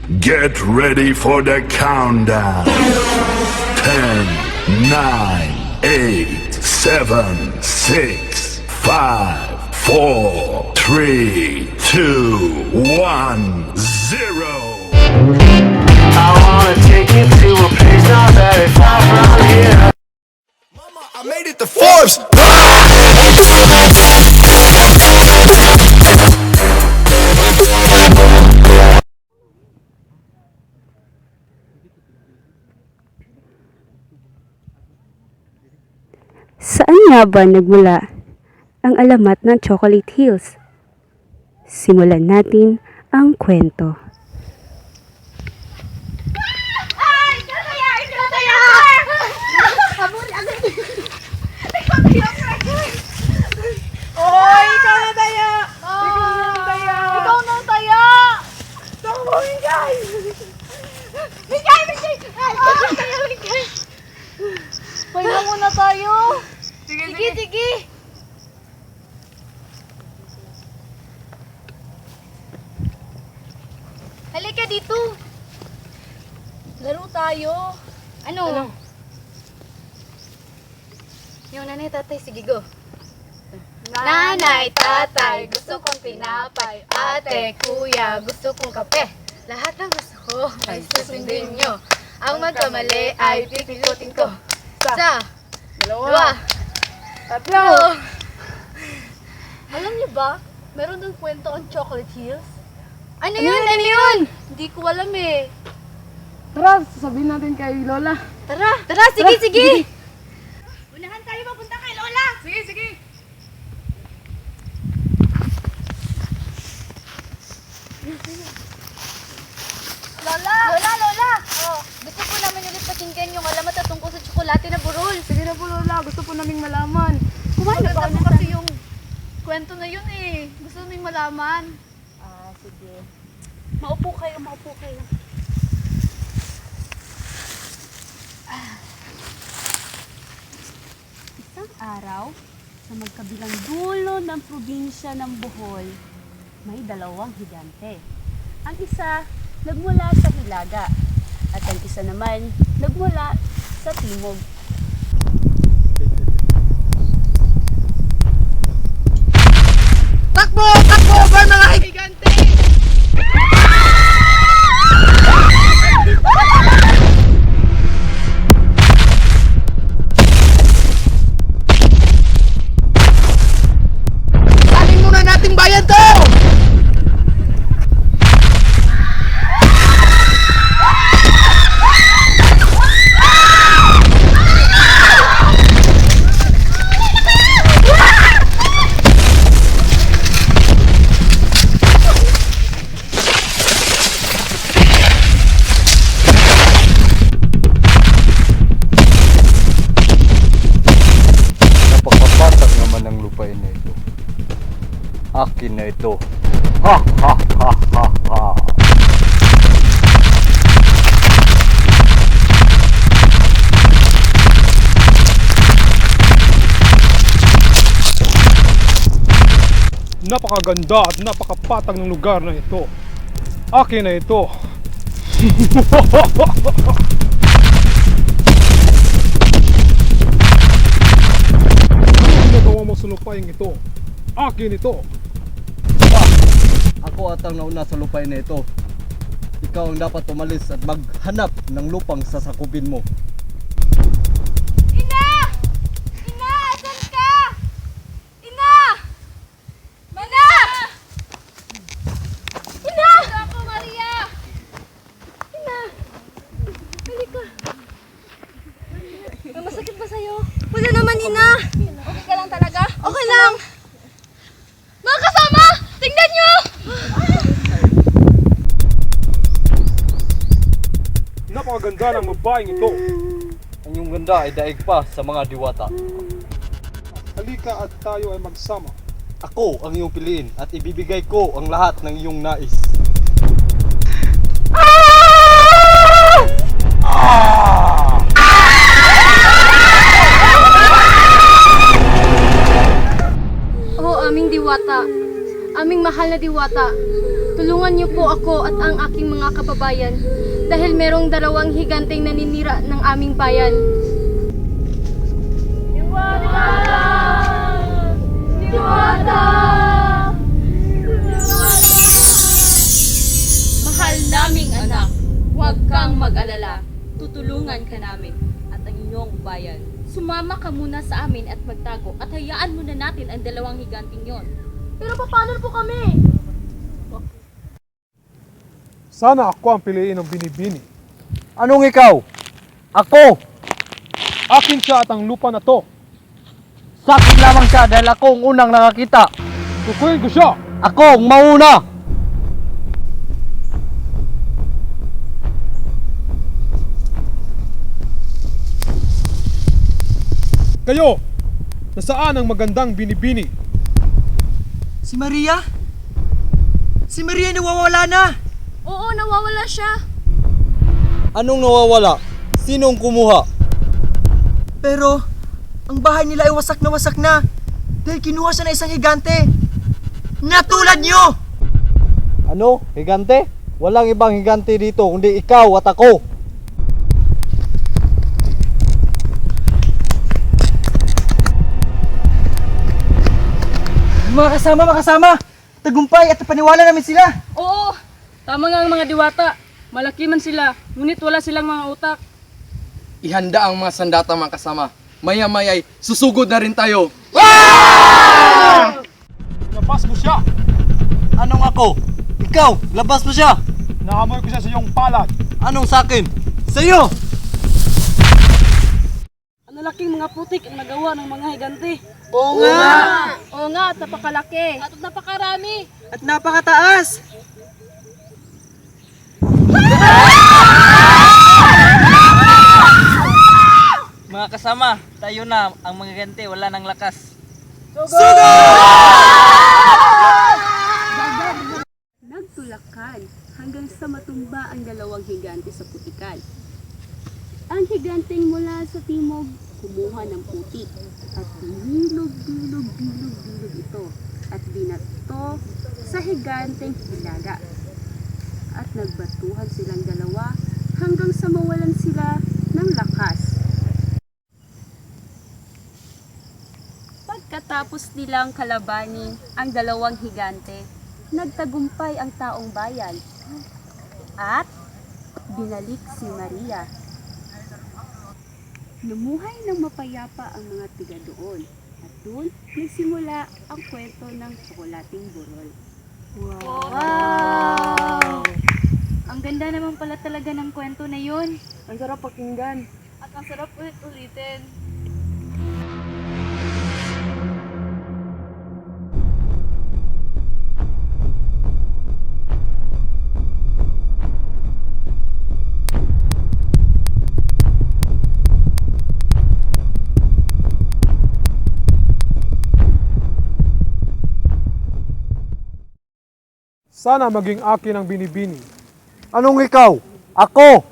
Get ready for the countdown. 10, 9, 8, 7, 6, 5, 4, 3, 2, 1, 0. I wanna take you to a place not very far from here. Mama, I made it to Forbes. Saan nga ba nagmula ang alamat ng Chocolate Hills? Simulan natin ang kwento. Ay! Ikaw tayo! Ikaw tayo! Habol agad! Ikaw tayo! Oy! Ikaw na tayo! Ikaw na tayo! Tawag guys! Migay! Migay! Pahinga muna tayo! Sige! Halika dito! Laro tayo. Ano? Yung nanay, tatay, sige go. Nanay, tatay, gusto kong tinapay. Ate, kuya, gusto kong kape. Lahat ng gusto ko ay susundin nyo. Ang magkamali ay pipikutin ko. Isa, dalawa, tatlo. Alam niyo ba, meron ng kwento ang Chocolate Hills? Ano yun? Hindi ko alam eh. Tara, sasabihin natin kay Lola. Tara, sige. Unahan tayo papunta kay Lola. Sige. Lola! Oh, gusto po namin ulit pakinggan yung alamat at tungkol sa tsokolate na burol. Sige na po, Lola. Gusto po naming malaman. Kumain na po kasi yung kwento na yun eh. Gusto namin malaman. Sige. Maupo kayo. Isang araw, sa magkabilang dulo ng probinsya ng Bohol, may dalawang higante. Ang isa nagmula sa Hilaga at ang isa naman nagmula sa Timog. Takbo, bar mga higante! Saling muna nating bayan to! Napakapatak naman ng lupain na ito. Akin na ito. Ha ha ha ha ha. Napakaganda at napakapatag ng lugar na ito. Akin na ito. Ano ginagawa mo sa lupain ito? Akin ito. Ako at ang nauna sa lupain na ito. Ikaw ang dapat umalis at maghanap ng lupang sasakupin mo. Ina! Asan ka? Ina! Ako, Maria! Ina! Halika. May masakit ba sa'yo? Wala naman, Ina. Okay ka lang talaga? Okay lang. Mga kasama! Tingnan nyo! Napakaganda ng babaeng ito. Ang iyong ganda ay daig pa sa mga diwata. Halika at tayo ay magsama. Ako ang iyong piliin at ibibigay ko ang lahat ng iyong nais. Oo, aming diwata. Aming mahal na diwata. Tulungan Tulungan niyo po ako at ang aking mga kababayan dahil merong dalawang higanteng naninira ng aming bayan. Diwata! Diwata! Mahal naming anak, huwag kang mag-alala. Tutulungan ka namin at ang iyong bayan. Sumama ka muna sa amin at magtago at hayaan muna natin ang dalawang higanting yon. Pero paano po kami? Sana ako ang piliin ng binibini. Anong ikaw? Ako! Akin siya at ang lupa na to. Sakin lamang siya dahil ako ang unang nakakita. Kukuhin ko siya. Ako ang mauna! Kayo, nasaan ang magandang binibini? Si Maria? Si Maria nawawala na! Oo, nawawala siya. Anong nawawala? Sinong kumuha? Pero, ang bahay nila ay wasak na dahil kinuha siya ng isang higante. Natulad nyo! Ano? Higante? Walang ibang higante dito kundi ikaw at ako. Mga kasama! Tagumpay at paniwala namin sila! Oo, tama nga ang mga diwata. Malaki man sila, ngunit wala silang mga utak. Ihanda ang mga sandata mga kasama. Maya-maya'y susugod na rin tayo. Labas mo siya! Anong ako? Ikaw! Labas mo siya! Naamoy ko siya sa iyong palad. Anong sakin? Sa'yo! Ang lalaking mga putik ang nagawa ng mga higante. Oo nga! Oo nga, at napakalaki. At napakarami. At napakataas! Mga kasama, tayo na. Ang mga higante wala nang lakas. Nagtulakan hanggang sa matumba ang dalawang higante sa putikan. Ang higanteng mula sa timog kumuha ng putik at bilog ito at binato sa higanteng hilaga. At nagbatuhan silang dalawa hanggang sa mawalan sila ng lakas. Pagkatapos nilang kalabanin ang dalawang higante, nagtagumpay ang taong bayan at binalik si Maria. Lumuhay ng mapayapa ang mga tiga doon at doon nagsimula ang kwento ng Tsokolating Burol. Wow! Ang ganda naman pala talaga ng kwento na yun. Ang sarap pakinggan. At ang sarap ulit-ulitin. Sana maging akin ang binibini. Anong ikaw? Ako!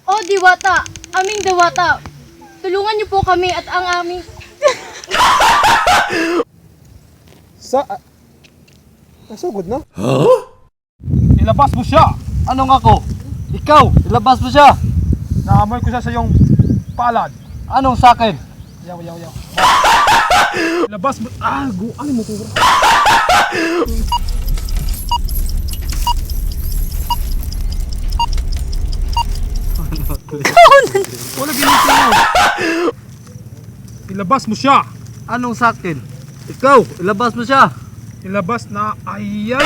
Oh, diwata! Aming diwata! Tulungan niyo po kami at ang aming... Nasugod na? Ilabas mo siya! Anong ako? Ikaw! Ilabas mo siya! Naamoy ko siya sa iyong palad. Anong sakin? Yaw. Ilabas mo. Ano mo ko? Wala ginito mo. Ilabas mo siya. Anong sakin? Ikaw! Ilabas mo siya! Ilabas na. Ayay.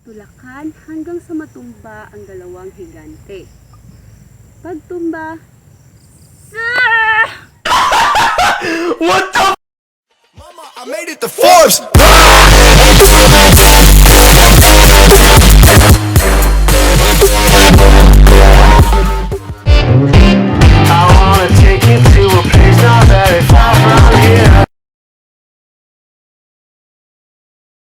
Tulakan hanggang sa matumba ang dalawang higante. Pagtumba, I made it to Forbes!